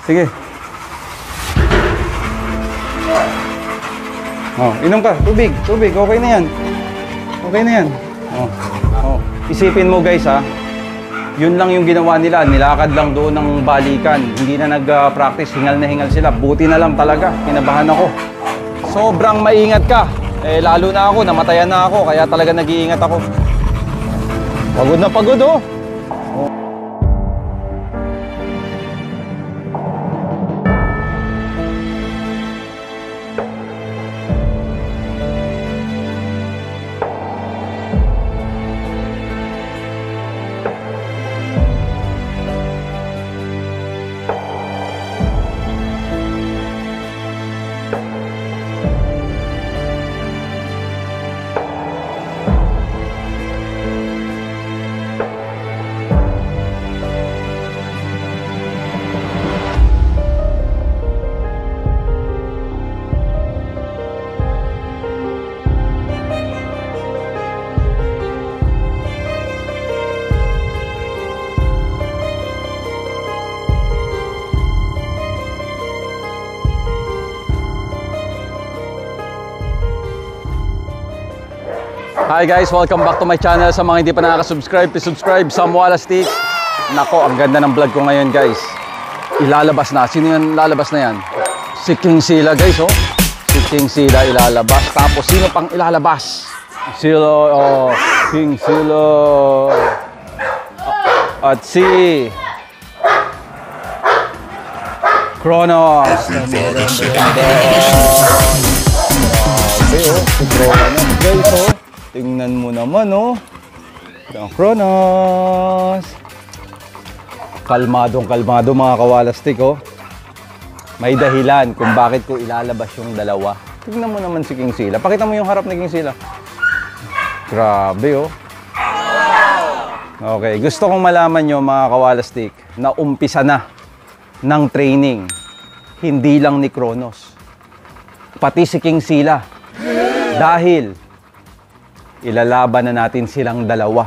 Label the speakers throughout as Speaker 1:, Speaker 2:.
Speaker 1: Sige. Oh, inom ka. Tubig. Tubig. Okay na yan. Okay na yan. Oh. Oh. Isipin mo guys ha. Yun lang yung ginawa nila. Nilakad lang doon ng balikan. Hindi na nag-practice. Hingal na hingal sila. Buti na lang talaga. Kinabahan ako. Sobrang maingat ka. Eh lalo na ako. Namatayan na ako. Kaya talaga nag-iingat ako. Pagod na pagod oh. Hi guys, welcome back to my channel. Sa mga hindi pa nakaka-subscribe, please subscribe. Sam Walastik. Nako, ang ganda ng vlog ko ngayon guys. Ilalabas na. Sino yung lalabas na yan? Si King Sila guys oh. Si King Sila ilalabas. Tapos sino pang ilalabas? Sila, oh, King Sila. At si Kronos. Grabe oh, si Kronos guys oh. Tingnan mo naman oh. Ang Kronos. Kalmadong kalmado mga kawalastik oh. May dahilan kung bakit ko ilalabas yung dalawa. Tingnan mo naman si King Sila. Pakita mo yung harap ni King Sila. Grabe oh. Okay, gusto kong malaman nyo mga kawalastik na umpisa na ng training. Hindi lang ni Kronos, pati si King Sila. Dahil ilalaban na natin silang dalawa.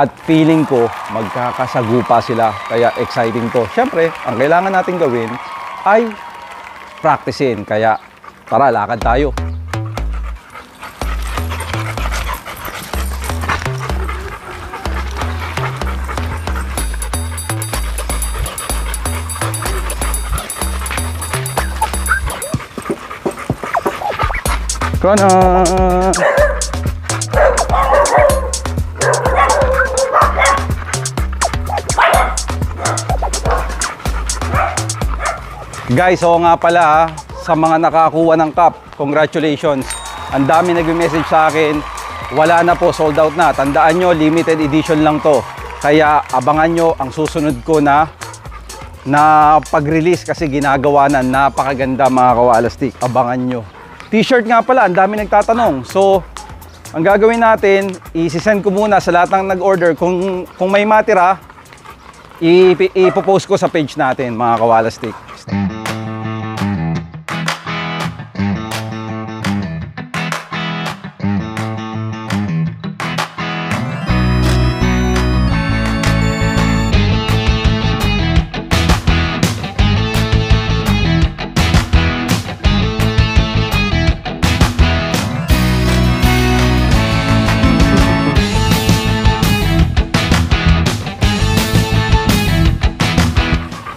Speaker 1: At feeling ko, magkakasagupa sila. Kaya exciting to. Siyempre, ang kailangan natin gawin ay practicein. Kaya, tara, lakad tayo. Kronos! Guys, oo nga pala ha, sa mga nakakuha ng cup, congratulations. Ang dami nag-message sa akin, wala na po, sold out na. Tandaan nyo, limited edition lang to. Kaya abangan nyo ang susunod ko na pag-release kasi ginagawa na napakaganda mga kawalastik. Abangan nyo. T-shirt nga pala, ang dami nagtatanong. So, ang gagawin natin, isi-send ko muna sa lahat ng nag-order. Kung may matira, ipopost ko sa page natin mga kawalastik.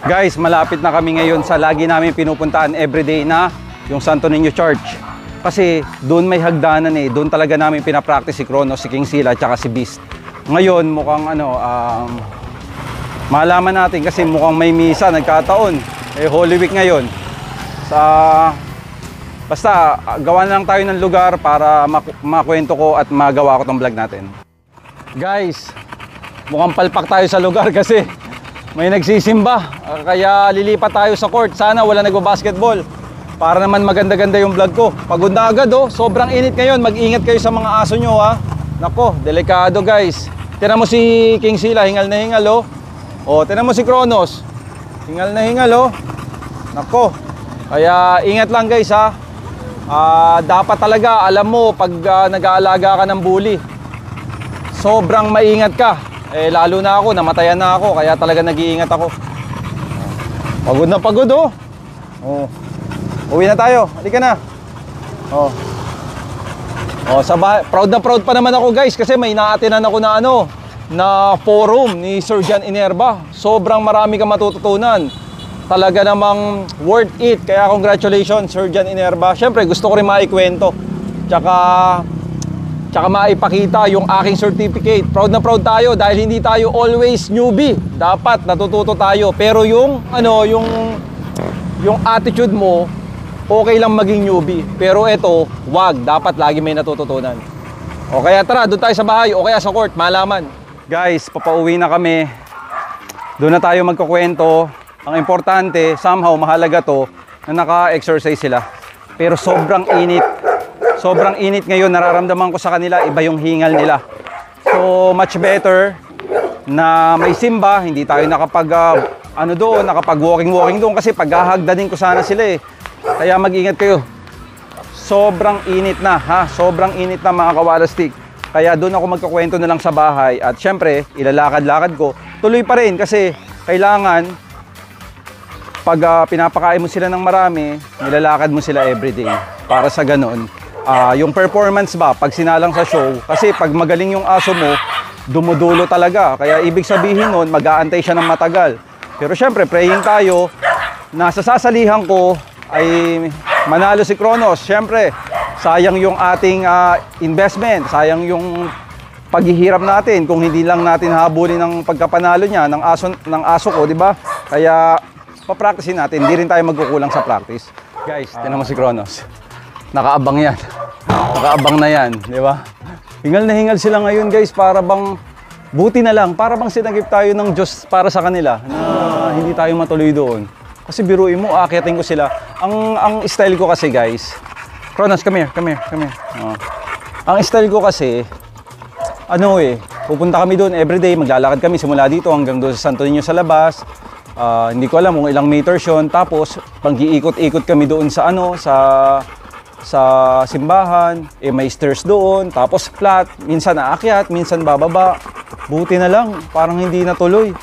Speaker 1: Guys, malapit na kami ngayon sa lagi namin pinupuntahan everyday na yung Santo Niño Church. Kasi doon may hagdanan eh. Doon talaga namin pinapractice si Kronos, si King Sila, at si Beast. Ngayon, mukhang malaman natin kasi mukhang may misa, nagkataon. Eh, Holy Week ngayon. Basta, gawa na lang tayo ng lugar para makwento ko at magawa ko tong vlog natin. Guys, mukhang palpak tayo sa lugar kasi may nagsisimba, kaya lilipat tayo sa court. Sana wala nagbabasketball para naman maganda-ganda yung vlog ko. Pagod na agad oh, sobrang init ngayon. Mag-ingat kayo sa mga aso nyo ha. Nako, delikado guys. Tingnan mo si King Sila, hingal na hingal oh. Oh, tingnan mo si Kronos, hingal na hingal oh. Nako, kaya ingat lang guys ha. Dapat talaga alam mo pag nag-aalaga ka ng bully, sobrang maingat ka. Eh lalo na ako, namatayan na ako, kaya talaga nag-iingat ako. Pagod na pagod oh. Oh. Uwi na tayo. Halika na. Oh. Oh, sa bahay. Proud na proud pa naman ako guys kasi may naatinan ako na na forum ni Sir John Inerba. Sobrang marami kang matututunan. Talaga namang worth it. Kaya congratulations Sir John Inerba. Siyempre gusto ko rin maikwento. Tsaka maipakita yung aking certificate. Proud na proud tayo dahil hindi tayo always newbie. Dapat natututo tayo. Pero yung attitude mo, okay lang maging newbie. Pero ito, wag. Dapat lagi may natututunan. O kaya tara, doon tayo sa bahay o kaya sa court, malaman. Guys, papauwi na kami. Doon na tayo magkukwento. Ang importante, somehow mahalaga to na naka-exercise sila. Pero sobrang init. Sobrang init ngayon, nararamdaman ko sa kanila, iba yung hingal nila. So, much better na may simba, hindi tayo nakapag-walking doon kasi paghahagdanin ko sana sila eh. Kaya mag-ingat kayo. Sobrang init na, ha? Sobrang init na mga kawalastik. Kaya doon ako magkukwento na lang sa bahay. At syempre, ilalakad-lakad ko. Tuloy pa rin kasi kailangan, pag pinapakain mo sila ng marami, nilalakad mo sila everyday. Para sa ganon, yung performance ba, pag sinalang sa show, kasi pag magaling yung aso mo, dumudulo talaga. Kaya ibig sabihin nun, mag-aantay siya ng matagal. Pero syempre, praying tayo, na sa sasalihan ko, ay manalo si Kronos. Siyempre, sayang yung ating investment, sayang yung paghihirap natin kung hindi lang natin habulin ng pagkapanalo niya ng aso ko, di ba? Kaya pa-practicein natin, hindi rin tayo magkukulang sa practice. Guys, tinan mo si Kronos. Nakaabang yan. Nakaabang na yan, di ba? Hingal na hingal sila ngayon, guys, para bang buti na lang, para bang sinagip tayo ng Diyos para sa kanila na hindi tayo matuloy doon. Kasi biruin mo, aakitin ko sila. Ang style ko kasi guys, Kronos, come here. Oh. Ang style ko kasi, pupunta kami doon everyday, maglalakad kami simula dito hanggang doon sa Santo Niño sa labas. Hindi ko alam kung ilang meters yun. Tapos, pag-iikot-ikot kami doon sa sa simbahan, may stairs doon, tapos flat, minsan aakyat, minsan bababa. Buti na lang, parang hindi natuloy.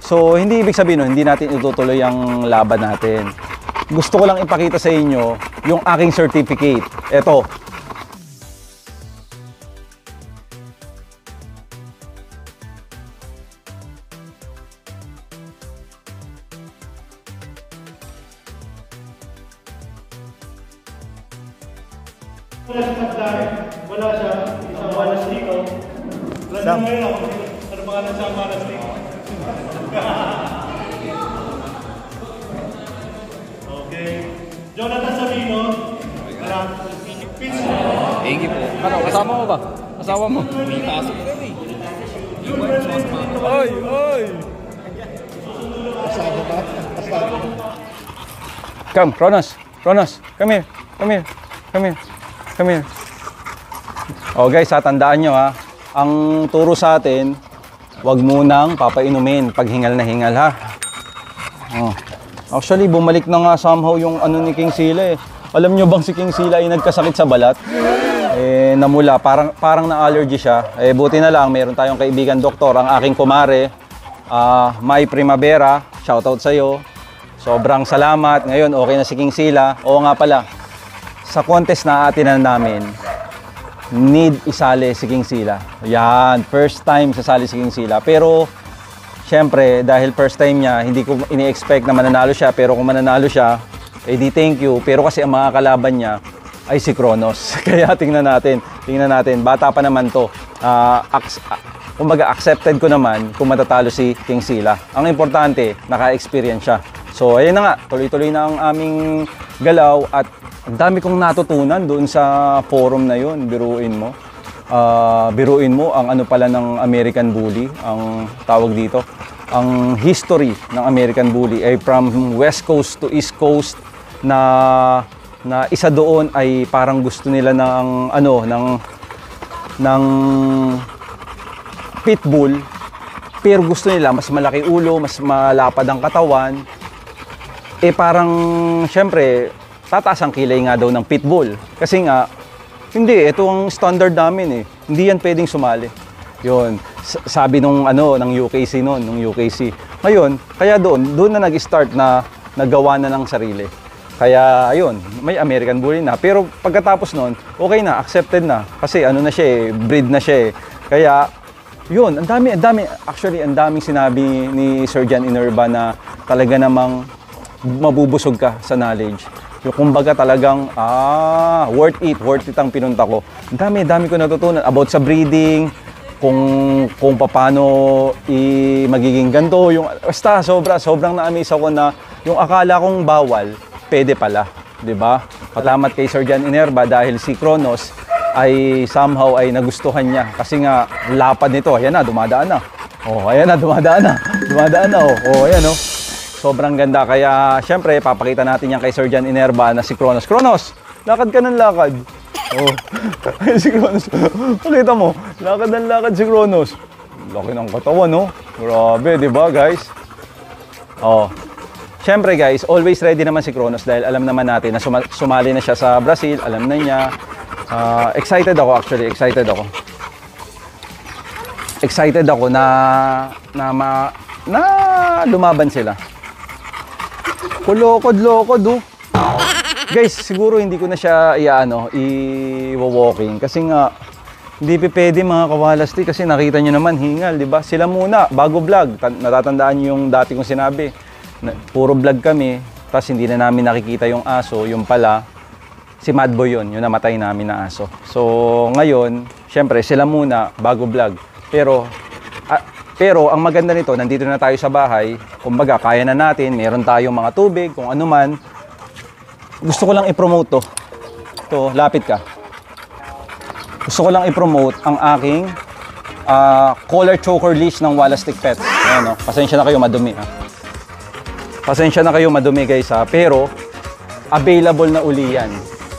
Speaker 1: So, hindi ibig sabihin hindi natin itutuloy ang laban natin. Gusto ko lang ipakita sa inyo yung aking certificate. Ito.
Speaker 2: Wala siya. Isang malas dito. Ano ngayon ako? Ano pangalan sa malas dito? Okay. Jonathan Sabino. Pitch.
Speaker 1: Thank you po. Ano, kasama mo ba? Asawa mo?
Speaker 3: May kaso ko rin
Speaker 1: Oy! Come, Kronos. Come here. Oh guys, tandaan nyo ha. Ang turo sa atin, wag munang papainumin pag hingal na hingal ha. Oh. Actually, bumalik na nga somehow yung ni King Sila eh. Alam nyo bang si King Sila ay nagkasakit sa balat? Namula, parang na-allergy siya. Buti na lang, meron tayong kaibigan doktor, ang aking kumare, May Primavera, shoutout sa'yo. Sobrang salamat. Ngayon, okay na si King Sila. Oo nga pala, sa contest na atinan namin, need isali si King Sila. Yan, first time sasali si King Sila. Pero, syempre, dahil first time niya, hindi ko ini-expect na mananalo siya. Pero kung mananalo siya, di thank you. Pero kasi ang mga kalaban niya ay si Kronos. Kaya tingnan natin. Bata pa naman to. Kumbaga, accepted ko naman kung matatalo si King Sila. Ang importante, naka-experience siya. So, ayun na nga. Tuloy-tuloy na ang aming galaw at ang dami kong natutunan doon sa forum na yun. Biruin mo ang pala ng American Bully, ang tawag dito. Ang history ng American Bully ay from West Coast to East Coast na isa doon ay parang gusto nila ng pitbull, pero gusto nila mas malaki ulo, mas malapad ang katawan. Parang syempre tataas ang kilay nga daw ng pitbull. Kasi nga, hindi, ito ang standard namin eh. Hindi yan pwedeng sumali. Yun, sabi ng UKC noon, nung UKC. Ngayon, kaya doon na nag-start na nagawa na ng sarili. Kaya ayun, may American Bully na. Pero pagkatapos nun, okay na, accepted na. Kasi ano na siya eh, breed na siya eh. Kaya yun, ang dami, actually ang daming sinabi ni Sir John Inerba na talaga namang mabubusog ka sa knowledge. Yung kumbaga talagang, worth it ang pinunta ko. Ang dami ko natutunan about sa breeding, kung paano magiging ganito, yung basta sobrang na-amaze ako na yung akala kong bawal, pwede pala, 'di ba? Salamat kay Sir John Inerba dahil si Kronos ay somehow ay nagustuhan niya kasi nga lapad nito. Ayan na, dumadaan na. Oh, ayan na, dumadaan na. Oh, ayan oh. Sobrang ganda kaya syempre papakita natin yan kay Sir John Inerba na si Kronos. Kronos, lakad ka ng lakad. Oh. Si Kronos. Pakita mo, lakad si Kronos. Laki ng katawan, no? Grabe, 'di ba, guys? Oh. Syempre, guys, always ready naman si Kronos dahil alam naman natin na sumali na siya sa Brazil, alam na niya. Excited ako na lumaban sila. Kulokod oh. Guys, siguro hindi ko na siya i-walking kasi nga hindi pwede mga kawalasti kasi nakita niyo naman hingal, 'di ba? Sila muna bago vlog. Natatandaan niyo yung dati kong sinabi. Puro vlog kami, tapos hindi na namin nakikita yung aso, yung pala si Madboy yun, yung namatay namin na aso. So ngayon, syempre sila muna bago vlog. Pero ang maganda nito, nandito na tayo sa bahay, kumbaga kaya na natin, meron tayong mga tubig, kung ano man. Gusto ko lang i-promote to. To, lapit ka. Gusto ko lang i-promote ang aking collar choker leash ng Wallastick Pets. Ayan, no? Pasensya na kayo, madumi. Pasensya na kayo, madumi guys ha. Pero, available na uli yan.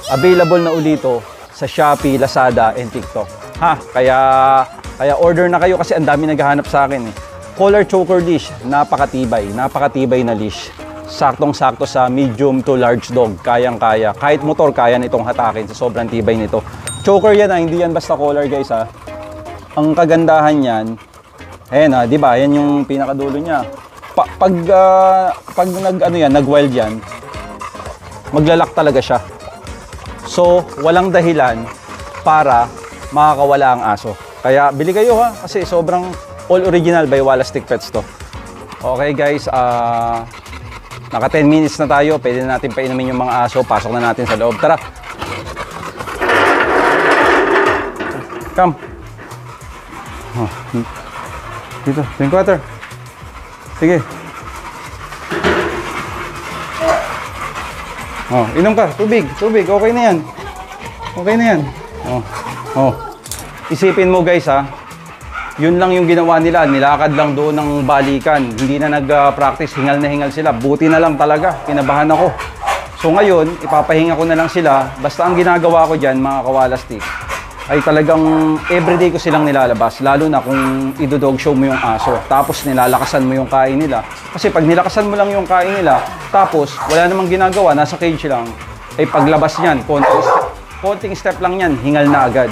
Speaker 1: Available na uli to sa Shopee, Lazada, and TikTok. Kaya order na kayo kasi ang dami naghahanap sa akin eh. Collar choker leash, napakatibay na leash. Saktong-sakto sa medium to large dog, kayang-kaya. Kahit motor, kaya nitong hatakin sa sobrang tibay nito. Choker yan ha, hindi yan basta collar guys ha. Ang kagandahan yan, ayan ha, di ba? Yan yung pinakadulo niya. Pag nag-wild yan, maglalak talaga siya. So, walang dahilan para makakawala ang aso. Kaya bili kayo ha, kasi sobrang all original by Wallastick Pets to. Okay guys, naka 10 minutes na tayo, pwede na natin painumin yung mga aso, pasok na natin sa loob. Tara! Come! Oh, dito, drink water. Sige. Oh, inom ka, tubig, okay na yan. Okay na yan. Oh. Isipin mo guys ha, yun lang yung ginawa nila, nilakad lang doon ng balikan, hindi na nag-practice, hingal na hingal sila, buti na lang talaga, kinabahan ako. So ngayon, ipapahinga ko na lang sila, basta ang ginagawa ko dyan mga kawalastik, ay talagang everyday ko silang nilalabas, lalo na kung idodog show mo yung aso, tapos nilalakasan mo yung kain nila. Kasi pag nilakasan mo lang yung kain nila, tapos wala namang ginagawa, nasa cage lang, ay paglabas niyan, konting step lang yan, hingal na agad.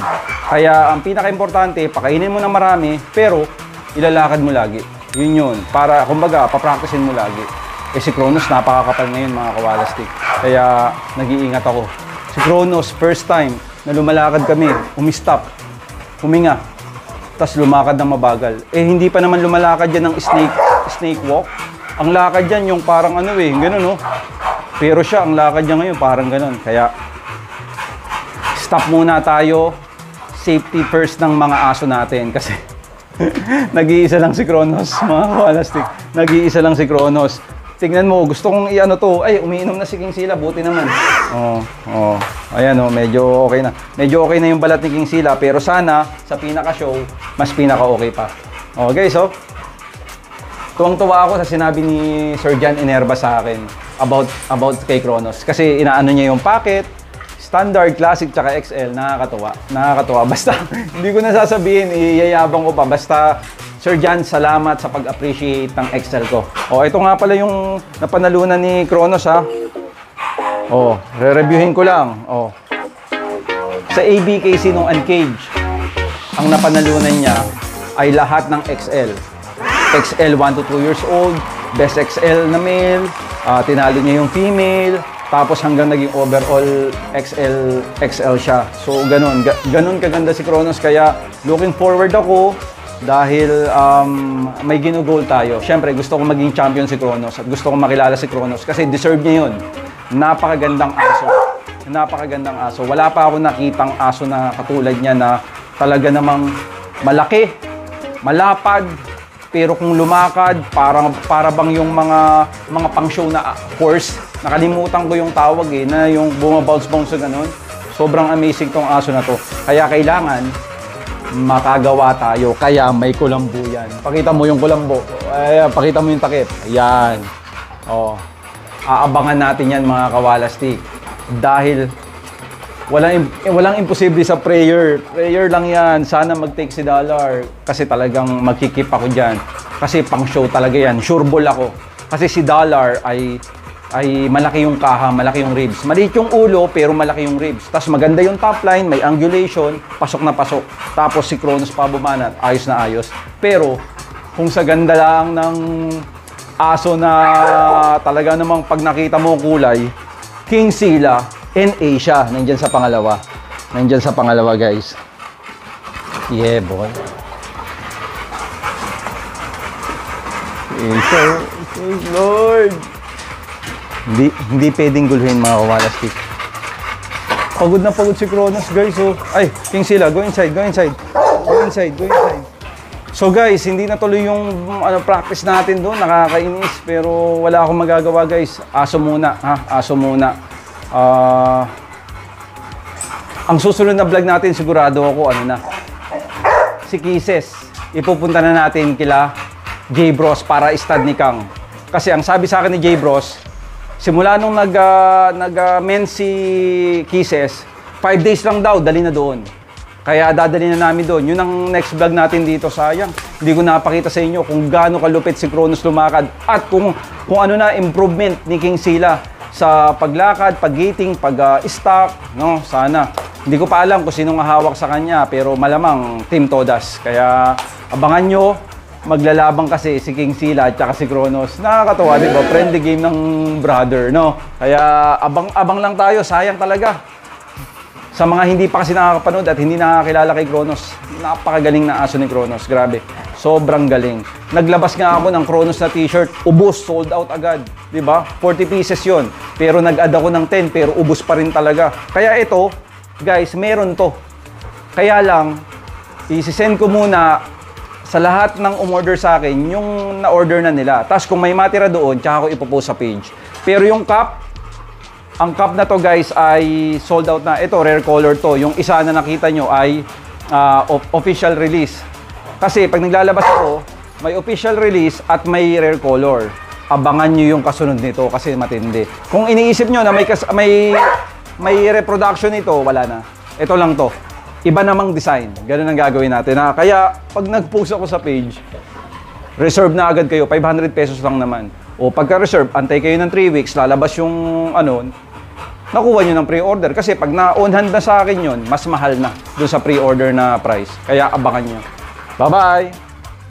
Speaker 1: Kaya ang pinaka-importante, pakainin mo na marami, pero ilalakad mo lagi. Yun. Para, kumbaga, papracticein mo lagi. Eh si Kronos, napakakapal ngayon mga kawalastik. Kaya nag-iingat ako. Si Kronos, first time na lumalakad kami, umistop, huminga, tapos lumakad ng mabagal. Eh hindi pa naman lumalakad yan ng snake walk. Ang lakad yan yung parang ganun no. Pero siya, ang lakad niya ngayon parang ganun. Kaya stop muna tayo. Safety first ng mga aso natin kasi nag-iisa lang si Kronos, mga kawalastik. Nag-iisa lang si Kronos. Tingnan mo, gusto kong to. Ay, umiinom na si King Sila, buti naman. Ayan medyo okay na. Medyo okay na yung balat ni King Sila, pero sana sa pinaka-show, mas pinaka-okay pa. Guys, tuwang-tuwa ako sa sinabi ni Sir John Inerba sa akin about kay Kronos. Kasi inaano niya yung packet, Standard, Classic, tsaka XL, nakakatuwa. Basta, hindi ko na sasabihin, iyayabang ko pa. Basta, Sir John, salamat sa pag-appreciate ng XL ko. Ito nga pala yung napanalunan ni Kronos, ha. Re-reviewin ko lang. Sa ABKC nung Uncage, ang napanalunan niya ay lahat ng XL. XL 1 to 2 years old, best XL na male, tinalo niya yung female, tapos hanggang naging overall XL siya. So ganun kaganda si Kronos, kaya looking forward ako dahil may ginugol tayo. Siyempre gusto ko maging champion si Kronos at gusto ko makilala si Kronos kasi deserve niya yun. Napakagandang aso. Napakagandang aso. Wala pa ako nakitang aso na katulad niya na talaga namang malaki, malapad, pero kung lumakad, para bang yung mga pang-show na horse. Nakalimutan ko yung tawag na yung bumabounce-bounce na ganun. Sobrang amazing tong aso na to. Kaya kailangan makagawa tayo. Kaya may kulambo yan. Pakita mo yung kulambo. Pakita mo yung takip. Ayan. Oh. Aabangan natin yan mga kawalastik. Dahil walang imposible sa prayer. Prayer lang yan. Sana mag-take si Dollar. Kasi talagang magkikip ako dyan. Kasi pang-show talaga yan. Sure ball ako. Kasi si Dollar ay malaki yung kaha, malaki yung ribs. Maliit yung ulo, pero malaki yung ribs. Tapos maganda yung top line, may angulation, pasok na pasok. Tapos si Kronos pa bumanat, ayos na ayos. Pero, kung sa ganda lang ng aso na talaga namang pag nakita mo kulay, King Sila, NA siya. Nandyan sa pangalawa. Nandyan sa pangalawa, guys. Yeah, boy. Praise Lord. Hindi pwedeng guluhin mga kawalastik. Pagod na pagod si Kronos, guys. So, ay, King Sila, go inside, go inside. Go inside, go inside. So guys, hindi natuloy yung practice natin doon, nakakainis. Pero wala akong magagawa, guys. Aso muna, ha? Aso muna. Ang susunod na vlog natin, sigurado ako, si Kisses. Ipupunta na natin kila J Bros para stud ni Kang. Kasi ang sabi sa akin ni J Bros, simula nung nag-men si Kisses, 5 days lang daw, dali na doon. Kaya dadali na namin doon. Yun ang next vlog natin dito. Sayang, hindi ko napakita sa inyo kung gaano kalupit si Kronos lumakad at kung ano na improvement ni King Sila sa paglakad, pag-gating, pag-stock, no? Sana. Hindi ko pa alam kung sinong hawak sa kanya, pero malamang Team Todas. Kaya abangan nyo. Maglalabang kasi si King Sila at saka si Kronos. Nakakatawa, di ba? Friendly game ng brother, no? Kaya abang lang tayo. Sayang talaga. Sa mga hindi pa kasi nakakapanood at hindi nakakilala kay Kronos, napakagaling na aso ni Kronos. Grabe. Sobrang galing. Naglabas nga ako ng Kronos na t-shirt. Ubos, sold out agad. Di ba? 40 pieces yon. Pero nag-add ako ng 10, pero ubos pa rin talaga. Kaya ito, guys, meron to. Kaya lang, isi-send ko muna sa lahat ng umorder sa akin, yung na-order na nila. Tapos kung may matira doon, tsaka ko ipopost sa page. Pero yung cup, ang cup na to guys ay sold out na. Ito, rare color to. Yung isa na nakita nyo ay official release. Kasi pag naglalabas ako, may official release at may rare color. Abangan nyo yung kasunod nito kasi matindi. Kung iniisip nyo na may reproduction nito, wala na. Ito lang to. Iba namang design. Ganun ang gagawin natin. Kaya, pag nag-post ako sa page, reserve na agad kayo. 500 pesos lang naman. O pagka-reserve, antay kayo ng 3 weeks, lalabas yung nakuha nyo ng pre-order. Kasi pag na-on hand na sa akin yun, mas mahal na doon sa pre-order na price. Kaya abangan nyo. Bye-bye!